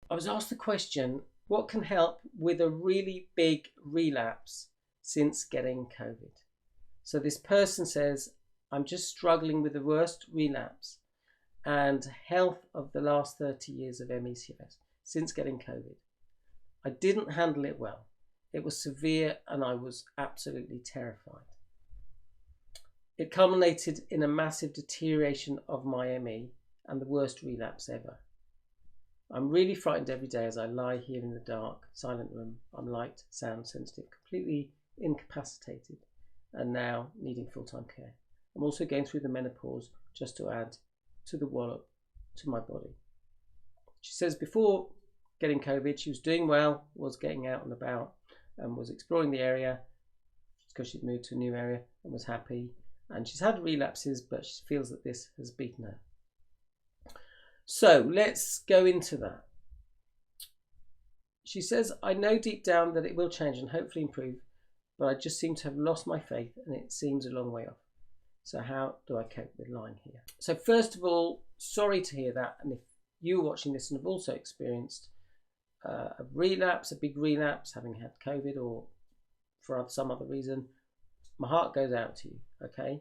I was asked the question, what can help with a really big relapse since getting COVID? So this person says, I'm just struggling with the worst relapse and health of the last 30 years of ME/CFS since getting COVID. I didn't handle it well. It was severe and I was absolutely terrified. It culminated in a massive deterioration of my ME and the worst relapse ever. I'm really frightened every day as I lie here in the dark, silent room. I'm light, sound sensitive, completely incapacitated, and now needing full-time care. I'm also going through the menopause, just to add to the wallop to my body. She says before getting COVID, she was doing well, was getting out and about, and was exploring the area because she'd moved to a new area and was happy. And she's had relapses, but she feels that this has beaten her. So let's go into that. She says, I know deep down that it will change and hopefully improve, but I just seem to have lost my faith and it seems a long way off. So how do I cope with lying here? So first of all, sorry to hear that. And if you're watching this and have also experienced a relapse, a big relapse, having had COVID or for some other reason, my heart goes out to you, okay?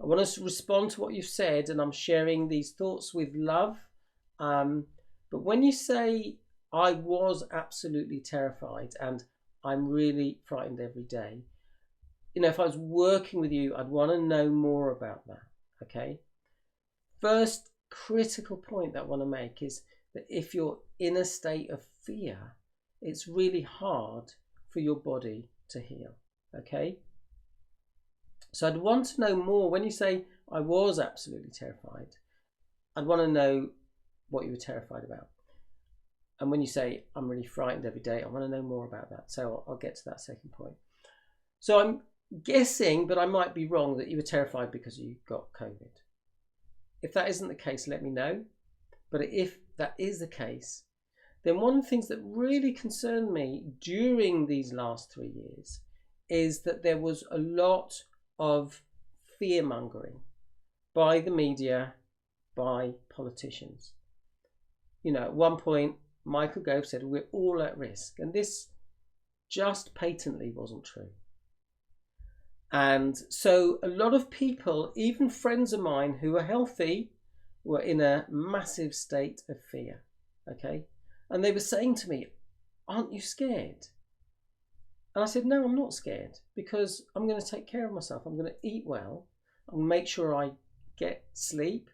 I want to respond to what you've said, and I'm sharing these thoughts with love. But when you say, I was absolutely terrified and I'm really frightened every day, you know, if I was working with you, I'd want to know more about that, okay? First critical point that I want to make is that if you're in a state of fear, it's really hard for your body to heal, okay? So I'd want to know more. When you say, I was absolutely terrified, I'd want to know what you were terrified about. And when you say, I'm really frightened every day, I want to know more about that. So I'll get to that second point. So I'm guessing, but I might be wrong, that you were terrified because you got COVID. If that isn't the case, let me know. But if that is the case, then one of the things that really concerned me during these last 3 years is that there was a lot of fear-mongering by the media, by politicians. You know, at one point, Michael Gove said, we're all at risk. And this just patently wasn't true. And so a lot of people, even friends of mine who are healthy, were in a massive state of fear, okay? And they were saying to me, aren't you scared? And I said, no, I'm not scared, because I'm going to take care of myself. I'm going to eat well. I'm going to make sure I get sleep.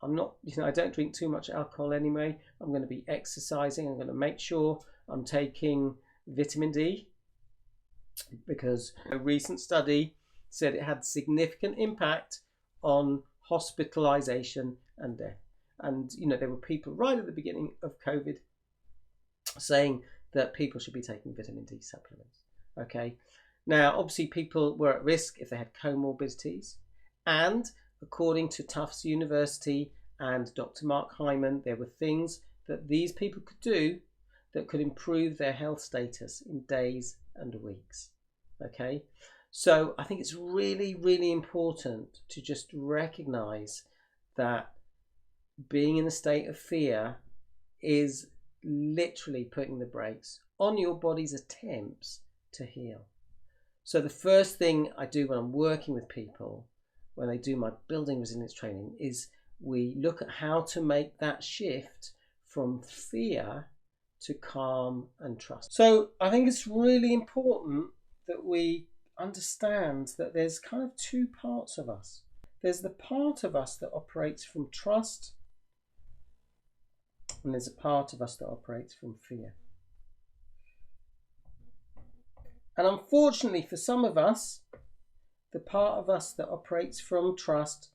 I'm not, I don't drink too much alcohol anyway. I'm going to be exercising. I'm going to make sure I'm taking vitamin D, because a recent study said it had significant impact on hospitalization and death. And, there were people right at the beginning of COVID saying that people should be taking vitamin D supplements. Okay. Now, obviously, people were at risk if they had comorbidities. And according to Tufts University and Dr. Mark Hyman, there were things that these people could do that could improve their health status in days and weeks. Okay. So I think it's really, really important to just recognize that being in a state of fear is literally putting the brakes on your body's attempts to heal. So the first thing I do when I'm working with people, when they do my building resilience training, is we look at how to make that shift from fear to calm and trust. So I think it's really important that we understand that there's kind of two parts of us. There's the part of us that operates from trust, and there's a part of us that operates from fear. And unfortunately for some of us, the part of us that operates from trust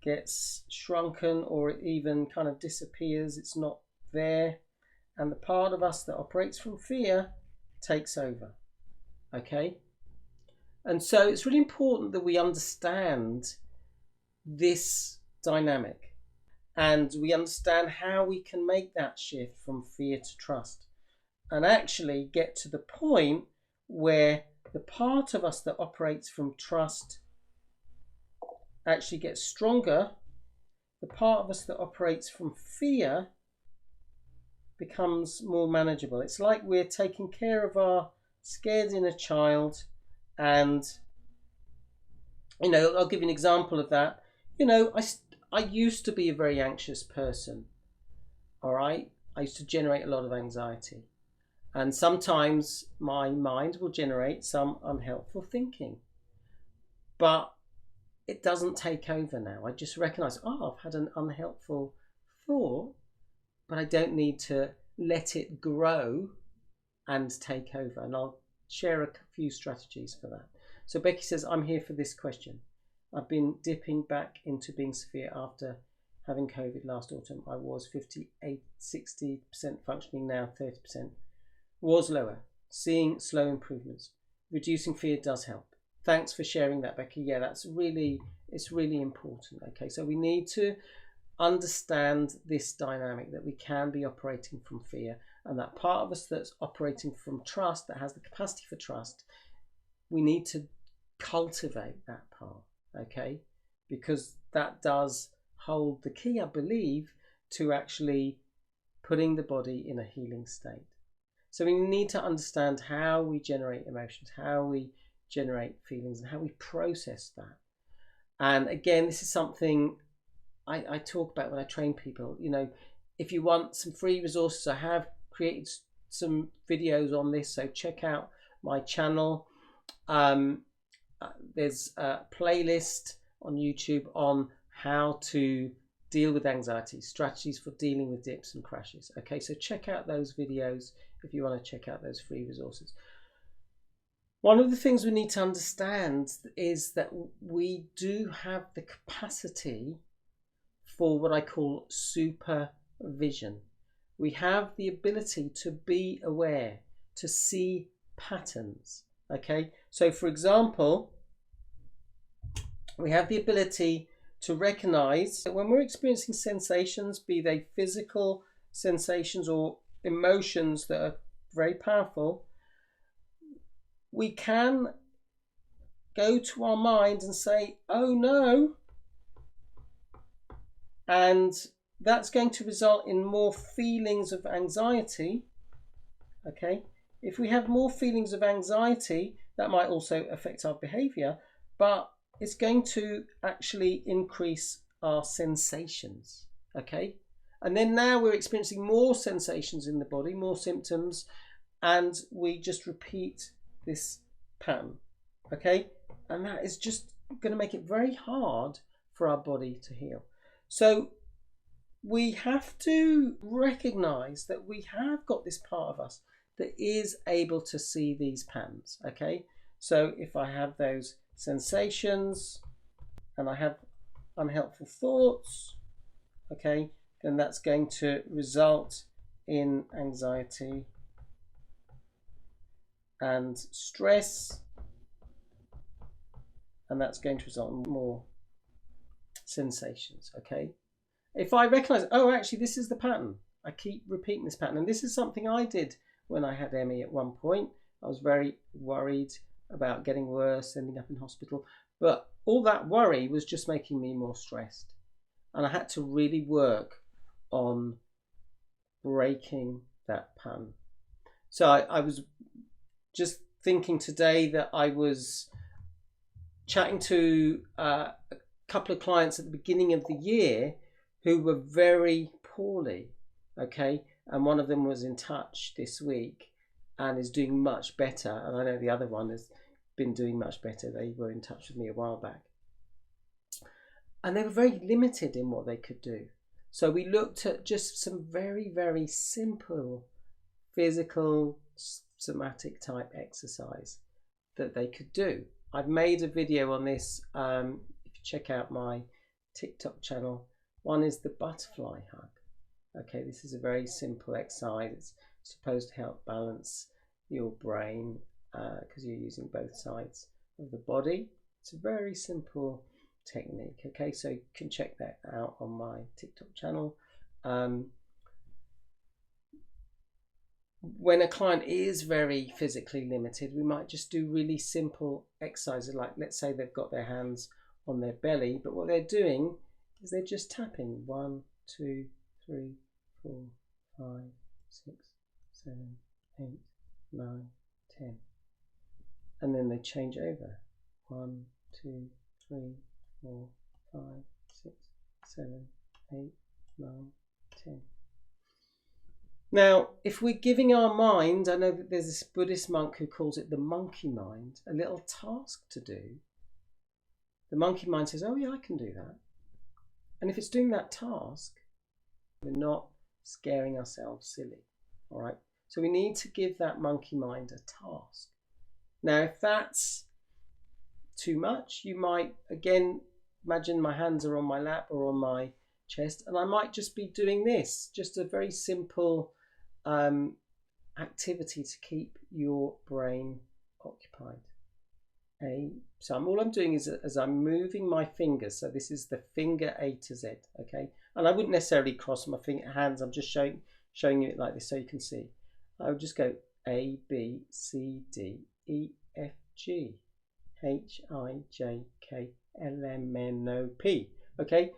gets shrunken, or it even kind of disappears. It's not there. And the part of us that operates from fear takes over. Okay? And so it's really important that we understand this dynamic, and we understand how we can make that shift from fear to trust, and actually get to the point where the part of us that operates from trust actually gets stronger. The part of us that operates from fear becomes more manageable. It's like we're taking care of our scared inner child. And I'll give you an example of that. I used to be a very anxious person. All right, I used to generate a lot of anxiety, and sometimes my mind will generate some unhelpful thinking, but it doesn't take over now. I just recognize, I've had an unhelpful thought, but I don't need to let it grow and take over. And I'll share a few strategies for that. So Becky says, I'm here for this question. I've been dipping back into being severe after having COVID last autumn. I was 60% functioning, now 30%. Was lower. Seeing slow improvements. Reducing fear does help. Thanks for sharing that, Becky. Yeah, it's really important. Okay, so we need to understand this dynamic, that we can be operating from fear, and that part of us that's operating from trust, that has the capacity for trust, we need to cultivate that part, okay? Because that does hold the key, I believe, to actually putting the body in a healing state. So we need to understand how we generate emotions, how we generate feelings, and how we process that. And again, this is something I talk about when I train people. If you want some free resources, I have created some videos on this, so check out my channel. There's a playlist on YouTube on how to deal with anxiety, strategies for dealing with dips and crashes. Okay, so check out those videos if you want to check out those free resources. One of the things we need to understand is that we do have the capacity for what I call supervision. We have the ability to be aware, to see patterns. Okay, so for example, we have the ability to recognize that when we're experiencing sensations, be they physical sensations or emotions that are very powerful, we can go to our mind and say, oh no, and that's going to result in more feelings of anxiety. Okay, if we have more feelings of anxiety, that might also affect our behavior, but it's going to actually increase our sensations. Okay, and then now we're experiencing more sensations in the body, more symptoms, and we just repeat this pattern. Okay, and that is just going to make it very hard for our body to heal. So we have to recognize that we have got this part of us that is able to see these patterns. Okay, so if I have those sensations and I have unhelpful thoughts, okay, then that's going to result in anxiety and stress, and that's going to result in more sensations. Okay, if I recognize, actually this is the pattern, I keep repeating this pattern, and this is something I did when I had ME at one point. I was very worried about getting worse, ending up in hospital, but all that worry was just making me more stressed, and I had to really work on breaking that pattern. So I was just thinking today that I was chatting to a couple of clients at the beginning of the year who were very poorly, okay, and one of them was in touch this week and is doing much better, and I know the other one has been doing much better. They were in touch with me a while back, and they were very limited in what they could do. So we looked at just some very, very simple physical somatic type exercise that they could do. I've made a video on this. If you check out my TikTok channel, one is the butterfly hug. Okay, this is a very simple exercise. It's supposed to help balance your brain because you're using both sides of the body. It's a very simple technique. Okay, so you can check that out on my TikTok channel. When a client is very physically limited, we might just do really simple exercises, like let's say they've got their hands on their belly, but what they're doing is they're just tapping 1, 2, 3, 4, 5, 6, 7, 8, 9, 10. And then they change over. 1, 2, 3, 4, 5, 6, 7, 8, 9, 10. Now, if we're giving our mind, I know that there's this Buddhist monk who calls it the monkey mind, a little task to do. The monkey mind says, oh yeah, I can do that. And if it's doing that task, we're not scaring ourselves silly. All right. So we need to give that monkey mind a task. Now, if that's too much, you might, again, imagine my hands are on my lap or on my chest, and I might just be doing this, just a very simple activity to keep your brain occupied. So all I'm doing is as I'm moving my fingers, so this is the finger A to Z, okay? And I wouldn't necessarily cross my hands, I'm just showing you it like this so you can see. I would just go A, B, C, D, E, F, G, H, I, J, K, L, M, N, O, P, okay?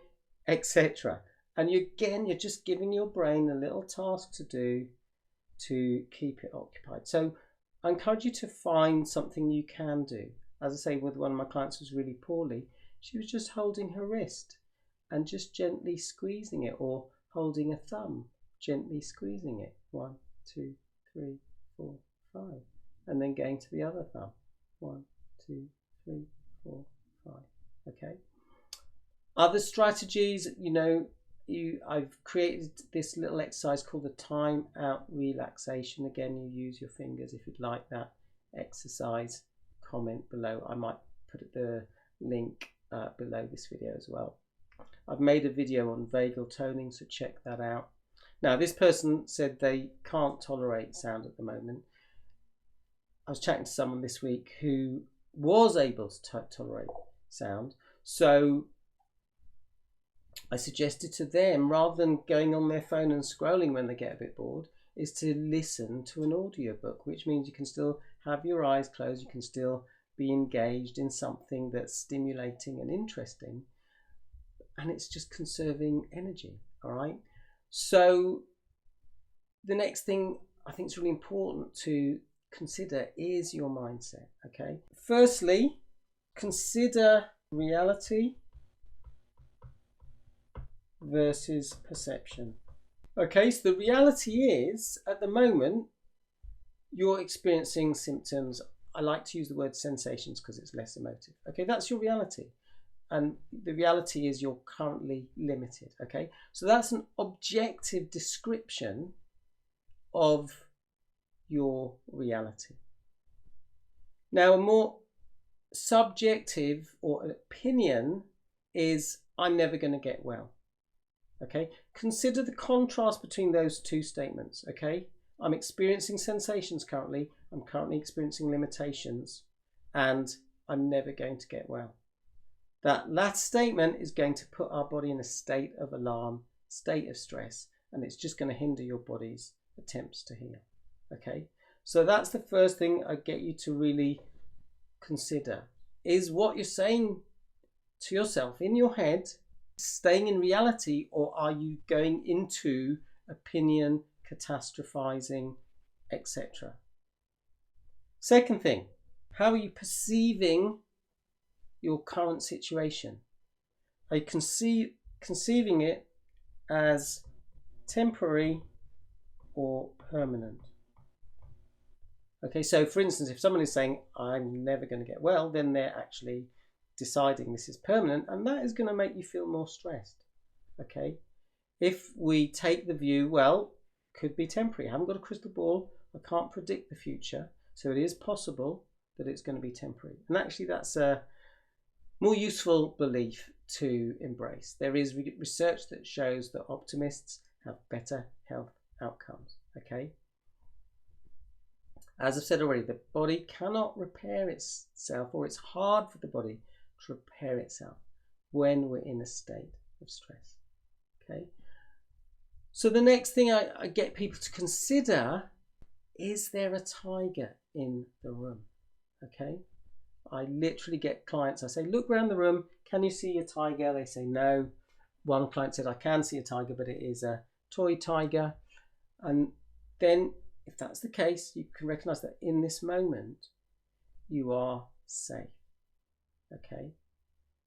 Etc. And you're just giving your brain a little task to do to keep it occupied. So I encourage you to find something you can do. As I say, with one of my clients who was really poorly, she was just holding her wrist and just gently squeezing it, or holding a thumb, gently squeezing it. 1, 2, 3, 4, 5. And then going to the other thumb. 1, 2, 3, 4, 5. Okay. Other strategies, I've created this little exercise called the time out relaxation. Again, you use your fingers if you'd like that exercise. Comment below. I might put the link below this video as well. I've made a video on vagal toning, so check that out. Now, this person said they can't tolerate sound at the moment. I was chatting to someone this week who was able to tolerate sound, so I suggested to them, rather than going on their phone and scrolling when they get a bit bored, is to listen to an audiobook, which means you can still have your eyes closed, you can still be engaged in something that's stimulating and interesting, and it's just conserving energy. All right. So the next thing I think is really important to consider is your mindset. Okay. Firstly, consider reality versus perception. Okay, so the reality is, at the moment, you're experiencing symptoms. I like to use the word sensations because it's less emotive. Okay, that's your reality. And the reality is you're currently limited. Okay, so that's an objective description of your reality. Now, a more subjective or opinion is, I'm never going to get well. Okay, consider the contrast between those two statements. Okay, I'm experiencing sensations currently, I'm currently experiencing limitations, and I'm never going to get well. That last statement is going to put our body in a state of alarm, state of stress, and it's just going to hinder your body's attempts to heal. Okay, so that's the first thing I get you to really consider, is what you're saying to yourself in your head staying in reality, or are you going into opinion, catastrophizing, etc.? Second thing, how are you perceiving your current situation? Are you conceiving it as temporary or permanent? Okay, so for instance, if someone is saying, I'm never going to get well, then they're actually deciding this is permanent, and that is going to make you feel more stressed. Okay, if we take the view, well, could be temporary, I haven't got a crystal ball, I can't predict the future, so it is possible that it's going to be temporary. And actually that's a more useful belief to embrace. There is research that shows that optimists have better health outcomes. Okay, as I've said already, the body cannot repair itself, or it's hard for the body to repair itself when we're in a state of stress. Okay, so the next thing I get people to consider, is there a tiger in the room? Okay, I literally get clients, I say, look around the room, can you see a tiger? They say no. One client said, I can see a tiger, but it is a toy tiger. And then if that's the case, you can recognize that in this moment you are safe. Okay,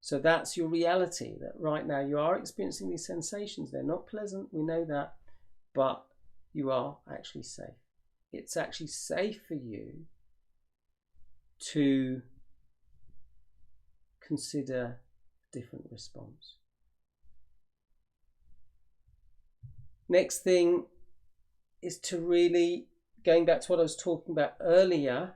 so that's your reality, that right now you are experiencing these sensations. They're not pleasant, we know that, but you are actually safe. It's actually safe for you to consider a different response. Next thing is to really, going back to what I was talking about earlier,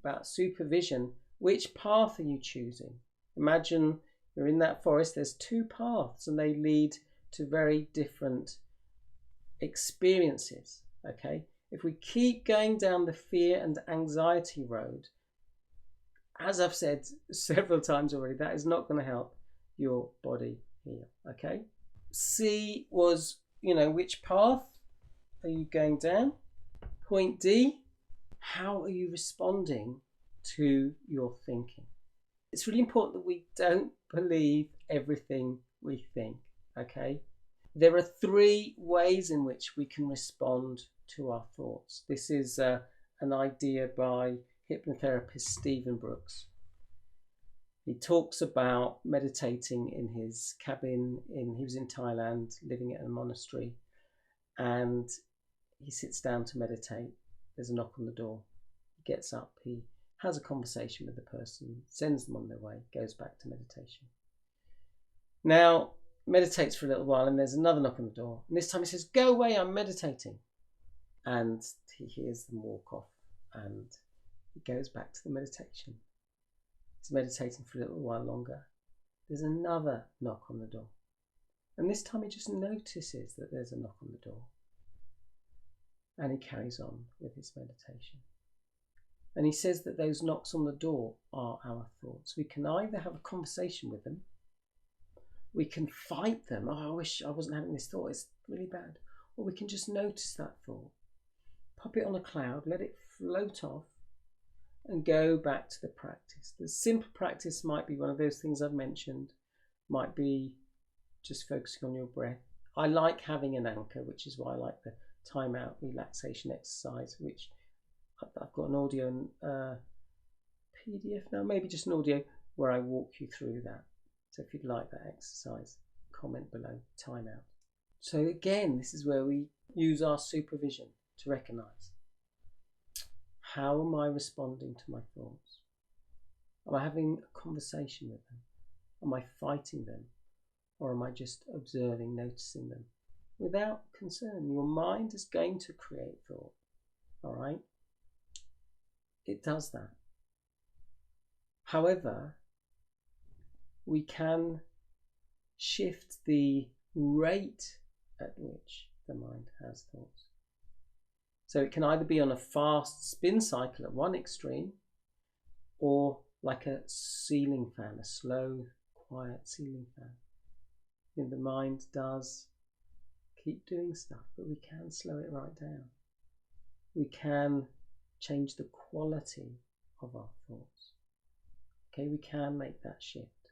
about supervision, which path are you choosing? Imagine you're in that forest, there's two paths and they lead to very different experiences. Okay, if we keep going down the fear and anxiety road, as I've said several times already, that is not going to help your body heal. Okay, C was, which path are you going down? Point D, how are you responding to your thinking? It's really important that we don't believe everything we think, okay? There are three ways in which we can respond to our thoughts. This is an idea by hypnotherapist Stephen Brooks. He talks about meditating in his cabin. He was in Thailand, living at a monastery, and he sits down to meditate. There's a knock on the door. He gets up, he has a conversation with the person, sends them on their way, goes back to meditation. Now, meditates for a little while, and there's another knock on the door. And this time he says, "Go away, I'm meditating." And he hears them walk off, and he goes back to the meditation. He's meditating for a little while longer. There's another knock on the door. And this time he just notices that there's a knock on the door. And he carries on with his meditation. And he says that those knocks on the door are our thoughts. We can either have a conversation with them, we can fight them. "Oh, I wish I wasn't having this thought, it's really bad." Or we can just notice that thought, pop it on a cloud, let it float off, and go back to the practice. The simple practice might be one of those things I've mentioned, might be just focusing on your breath. I like having an anchor, which is why I like the time out relaxation exercise, which I've got an audio and PDF now, maybe just an audio where I walk you through that. So if you'd like that exercise, comment below, time out. So again, this is where we use our supervision to recognize, how am I responding to my thoughts? Am I having a conversation with them? Am I fighting them? Or am I just observing, noticing them without concern? Your mind is going to create thought, all right? It does that. However, we can shift the rate at which the mind has thoughts. So it can either be on a fast spin cycle at one extreme, or like a ceiling fan, a slow, quiet ceiling fan. The mind does keep doing stuff, but we can slow it right down. We can change the quality of our thoughts. Okay, we can make that shift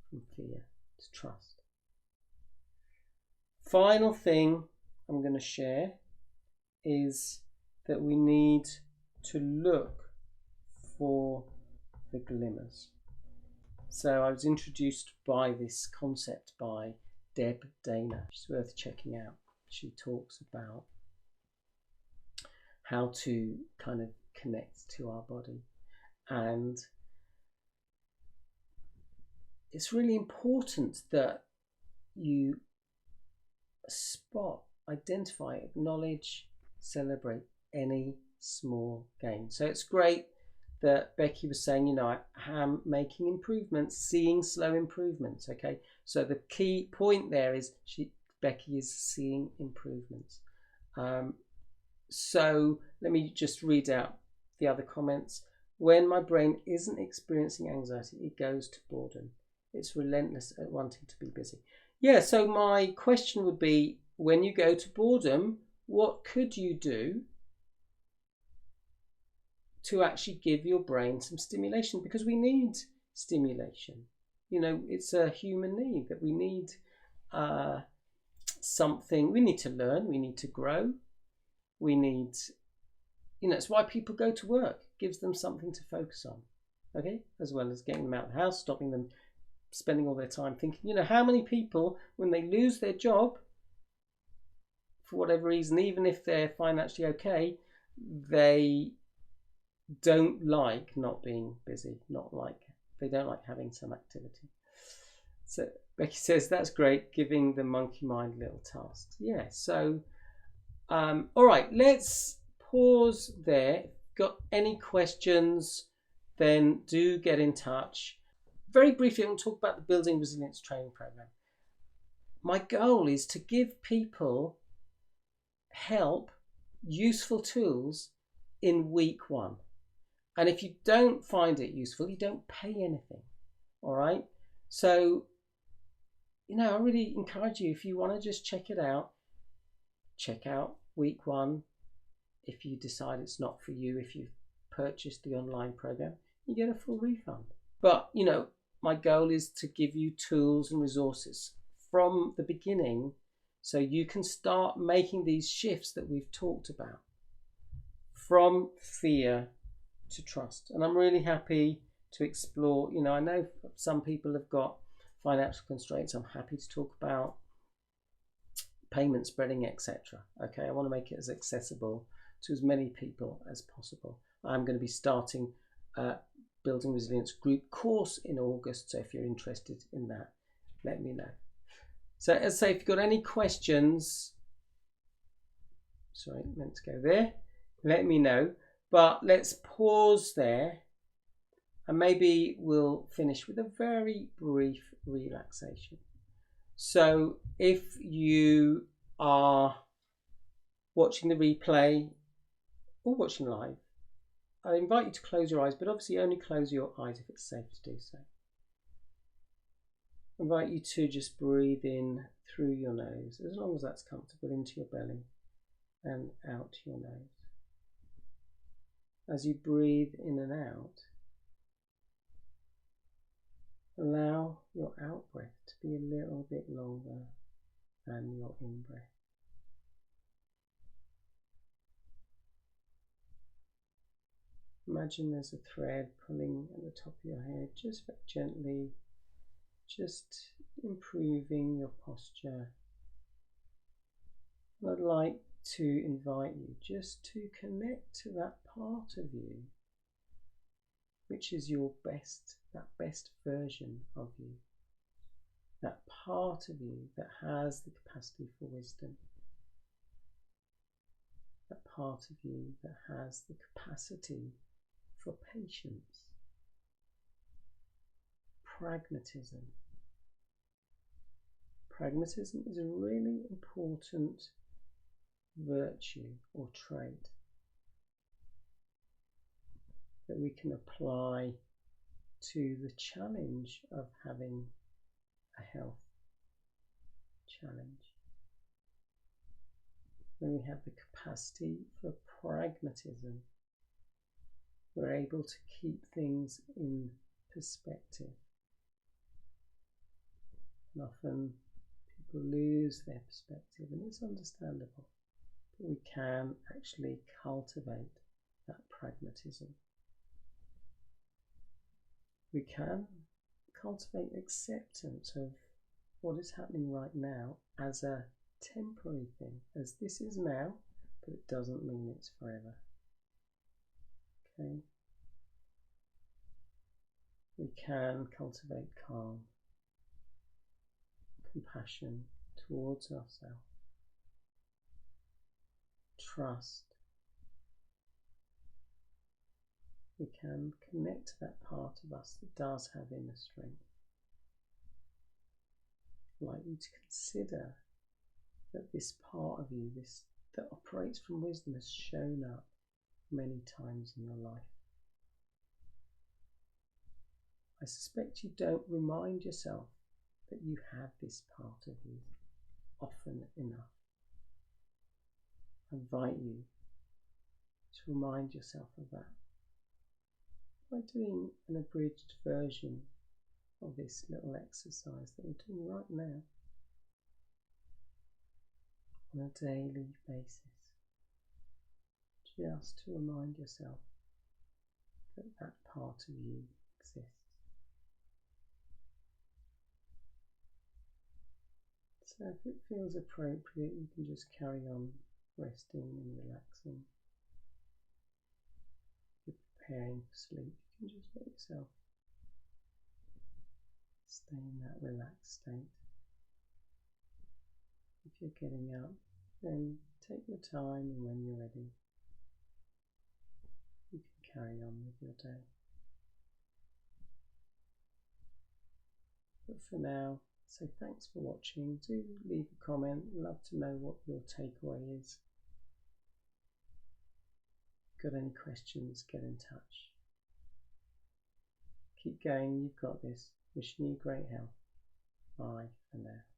from fear to trust. Final thing I'm going to share is that we need to look for the glimmers. So I was introduced by this concept by Deb Dana. She's worth checking out. She talks about how to kind of connect to our body, and it's really important that you spot, identify, acknowledge, celebrate any small gain. So it's great that Becky was saying, I am making improvements, seeing slow improvements. Okay, so the key point there is Becky is seeing improvements. So let me just read out the other comments. When my brain isn't experiencing anxiety, it goes to boredom. It's relentless at wanting to be busy. Yeah, so my question would be, when you go to boredom, what could you do to actually give your brain some stimulation? Because we need stimulation. It's a human need that we need something. We need to learn, we need to grow. We need, it's why people go to work. It gives them something to focus on, okay? As well as getting them out of the house, stopping them spending all their time thinking, how many people, when they lose their job, for whatever reason, even if they're financially okay, they don't like not being busy, they don't like having some activity. So Becky says, that's great, giving the monkey mind little tasks. Yeah, so, all right, let's pause there. If you've got any questions, then do get in touch. Very briefly, I'm going to talk about the Building Resilience training program. My goal is to give people help, useful tools in week 1. And if you don't find it useful, you don't pay anything. All right. So, I really encourage you, if you want to just check it out, check out week 1. If you decide it's not for you, if you've purchased the online program, you get a full refund. But, my goal is to give you tools and resources from the beginning so you can start making these shifts that we've talked about from fear to trust. And I'm really happy to explore, I know some people have got financial constraints. I'm happy to talk about payment spreading, etc. Okay, I want to make it as accessible to as many people as possible. I'm going to be starting a Building Resilience group course in August, so if you're interested in that, let me know. So as I say, if you've got any questions, sorry, meant to go there, let me know. But let's pause there, and maybe we'll finish with a very brief relaxation. So if you are watching the replay or watching live, I invite you to close your eyes, but obviously only close your eyes if it's safe to do so. I invite you to just breathe in through your nose, as long as that's comfortable, into your belly and out your nose. As you breathe in and out, allow your out breath to be a little bit longer than your in breath. Imagine there's a thread pulling at the top of your head, just very gently, just improving your posture. And I'd like to invite you just to connect to that part of you which is your best, that best version of you, that part of you that has the capacity for wisdom, that part of you that has the capacity for patience, pragmatism. Pragmatism is a really important virtue or trait that we can apply to the challenge of having a health challenge. When we have the capacity for pragmatism, we're able to keep things in perspective. And often people lose their perspective, and it's understandable, but we can actually cultivate that pragmatism. We can cultivate acceptance of what is happening right now as a temporary thing, as this is now, but it doesn't mean it's forever. Okay? We can cultivate calm, compassion towards ourselves, trust. We can connect to that part of us that does have inner strength. I'd like you to consider that this part of you, this that operates from wisdom, has shown up many times in your life. I suspect you don't remind yourself that you have this part of you often enough. I invite you to remind yourself of that by doing an abridged version of this little exercise that we're doing right now on a daily basis. just to remind yourself that that part of you exists. So if it feels appropriate, you can just carry on resting and relaxing. If you're preparing for sleep, you can just let yourself stay in that relaxed state. If you're getting up, then take your time, and when you're ready, you can carry on with your day. But for now, say thanks for watching. Do leave a comment. Love to know what your takeaway is. If you've got any questions, get in touch. Keep going, you've got this. Wishing you great health. Bye for now.